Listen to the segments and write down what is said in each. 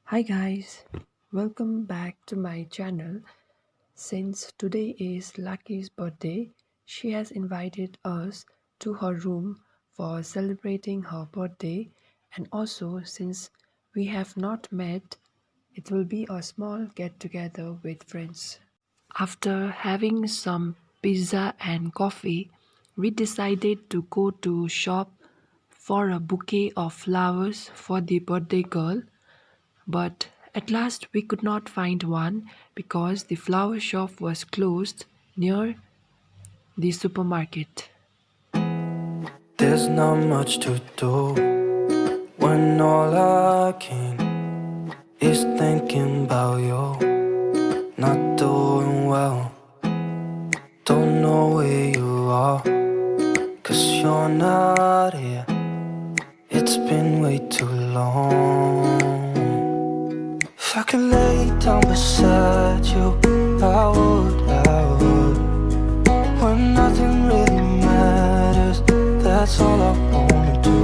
Hi guys, welcome back to my channel. Since today is Lakee's birthday, she has invited us to her room for celebrating her birthday, and also since we have not met, it will be a small get together with friends. After having some pizza and coffee, we decided to go to shop for a bouquet of flowers for the birthday girl. But at last we could not find one because the flower shop was closed near the supermarket. There's not much to do when all I can is thinking about you. Not doing well, don't know where you are, 'cause you're not here. It's been way too long. If I could lay down beside you, I would. When nothing really matters, that's all I wanna do.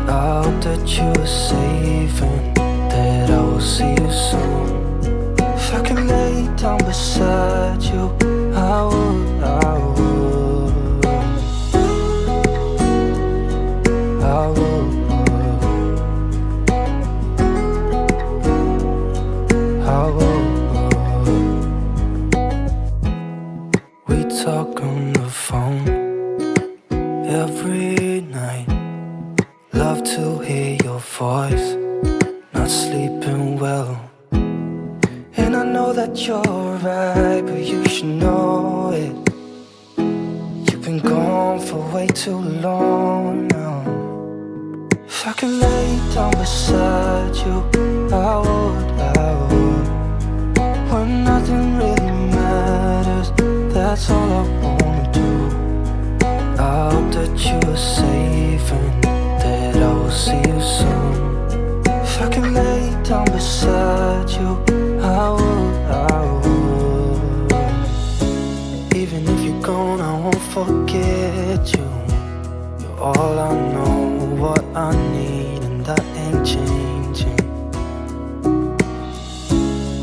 I hope that you are safe and that I will see you soon. If I could lay down beside you, I would. I would. I would. We talk on the phone every night. Love to hear your voice, not sleeping well. And I know that you're right, but you should know it. You've been gone for way too long now. If I could lay down beside you, I would. When nothing really matters, that's all I wanna do. I hope that you are safe and that I will see you soon. If I could lay down beside you, I would. Even if you're gone, I won't forget you. You're all I know, what I need, and that ain't changing.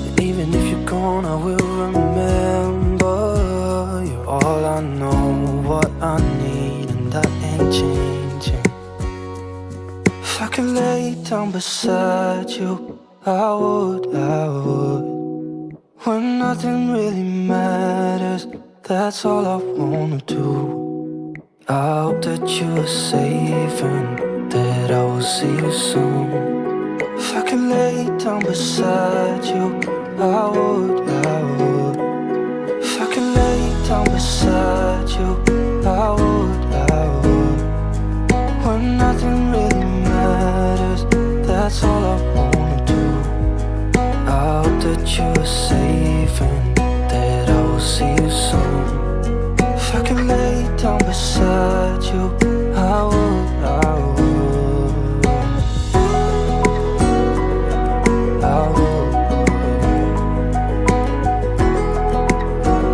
And even if you're gone, I will remember. You're all I know, what I need, and that ain't changing. If I could lay down beside you, I would. When nothing really matters, that's all I wanna do. I hope that you are safe and that I will see you soon. If I could lay down beside you, I would. If I could lay down beside you, I would. When nothing really matters, that's all I wanna do. I hope that you are safe and that I will see you soon. If I could lay down beside you,